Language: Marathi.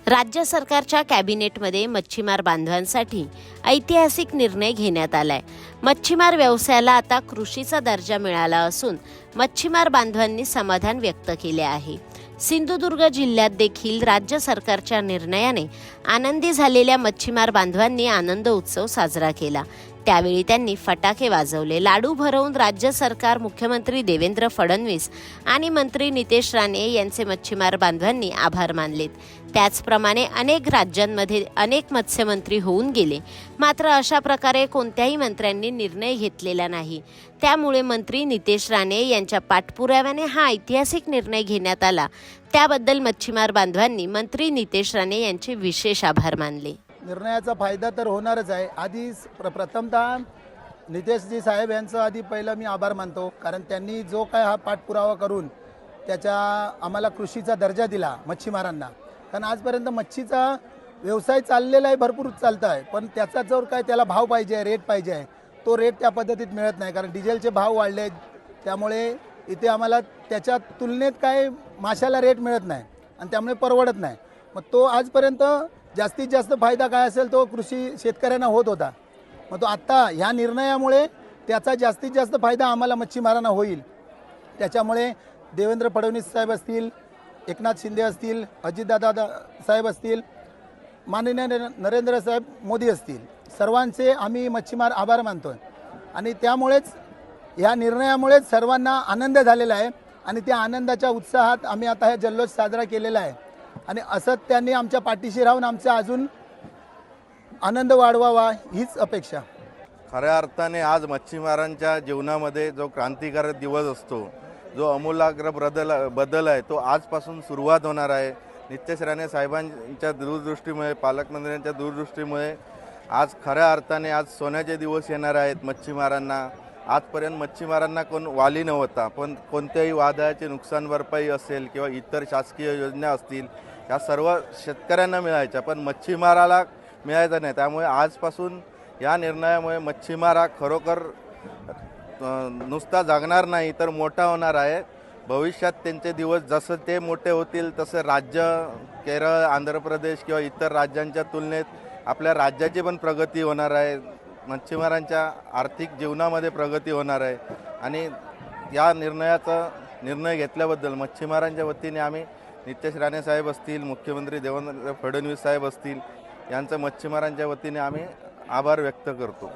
राज्य सरकारच्या कॅबिनेटमध्ये मच्छीमार बांधवांसाठी ऐतिहासिक निर्णय घेण्यात आलाय। मच्छीमार व्यवसायाला आता कृषीचा दर्जा मिळाला असून मच्छीमार बांधवांनी समाधान व्यक्त केले आहे। सिंधुदुर्ग जिल्ह्यात देखील राज्य सरकारच्या निर्णयाने आनंदी झालेल्या मच्छीमार बांधवांनी आनंद उत्सव साजरा केला। त्यावेळी त्यांनी फटाके वाजवले, लाडू भरवून राज्य सरकार, मुख्यमंत्री देवेंद्र फडणवीस आणि मंत्री नितेश राणे यांचे मच्छीमार बांधवांनी आभार मानलेत। त्याचप्रमाणे अनेक राज्यांमध्ये अनेक मत्स्यमंत्री होऊन गेले, मात्र अशा प्रकारे कोणत्याही मंत्र्यांनी निर्णय घेतलेला नाही। त्यामुळे मंत्री नितेश राणे यांच्या पाठपुराव्याने हा ऐतिहासिक निर्णय घेण्यात आला। त्याबद्दल मच्छीमार बांधवांनी मंत्री नितेश राणे यांचे विशेष आभार मानले। निर्णयाचा फायदा तर होणारच आहे। आधी प्रथमतः नितेशजी साहेब यांचं आधी पहिलं मी आभार मानतो, कारण त्यांनी जो काय हा पाठपुरावा करून त्याच्या आम्हाला कृषीचा दर्जा दिला मच्छीमारांना। कारण आजपर्यंत मच्छीचा व्यवसाय चाललेला आहे, भरपूर चालतं आहे, पण त्याचा जो काय त्याला भाव पाहिजे, रेट पाहिजे आहे, तो रेट त्या पद्धतीत मिळत नाही। कारण डिझेलचे भाव वाढले आहेत, त्यामुळे इथे आम्हाला त्याच्या तुलनेत काय माशाला रेट मिळत नाही आणि त्यामुळे परवडत नाही। मग तो आजपर्यंत जास्तीत जास्त फायदा काय असेल तो कृषी शेतकऱ्यांना होत होता। मग तो आत्ता ह्या निर्णयामुळे त्याचा जास्तीत जास्त फायदा आम्हाला मच्छीमारांना होईल। त्याच्यामुळे देवेंद्र फडणवीस साहेब असतील, एकनाथ शिंदे असतील, अजितदादा साहेब असतील, माननीय नरेंद्र साहेब मोदी असतील, सर्वांचे आम्ही मच्छीमार आभार मानतो आणि त्यामुळेच ह्या निर्णयामुळेच सर्वांना आनंद झालेला आहे आणि त्या आनंदाच्या उत्साहात आम्ही आता हे जल्लोष साजरा केलेला आहे आणि असंच त्यांनी आमच्या पाठीशी राहून आमचा अजून आनंद वाढवावा हीच अपेक्षा। खऱ्या अर्थाने आज मच्छीमारांच्या जीवनामध्ये जो क्रांतिकारक दिवस असतो, जो अमूलाग्र बदल आहे, तो आजपासून सुरुवात होणार आहे। नितेश राणे साहेबांच्या दूरदृष्टीमुळे, पालकमंत्र्यांच्या दूरदृष्टीमुळे आज खऱ्या अर्थाने आज सोन्याचे दिवस येणार आहेत मच्छीमारांना। आजपर्यंत मच्छीमारांना कोण वाली नव्हता, पण कोणत्याही वादळाची नुकसान भरपाई असेल किंवा इतर शासकीय योजना असतील, या सर्व शेतकऱ्यांना मिळायच्या, पण मच्छीमाराला मिळायचं नाही। त्यामुळे आजपासून या निर्णयामुळे मच्छीमार हा खरोखर नुसता जागणार नाही तर मोठा होणार आहे। भविष्यात त्यांचे दिवस जसं ते मोठे होतील तसं राज्य, केरळ, आंध्र प्रदेश किंवा इतर राज्यांच्या तुलनेत आपल्या राज्याची पण प्रगती होणार आहे, मच्छीमारांच्या आर्थिक जीवनामध्ये प्रगती होणार आहे। आणि या निर्णय घेतल्याबद्दल मच्छीमारांच्या वतीने आम्ही नितेश राणे साहेब असतील, मुख्यमंत्री देवेंद्र फडणवीस साहेब असतील, यांचं मच्छीमारांच्या वतीने आम्ही आभार व्यक्त करतो।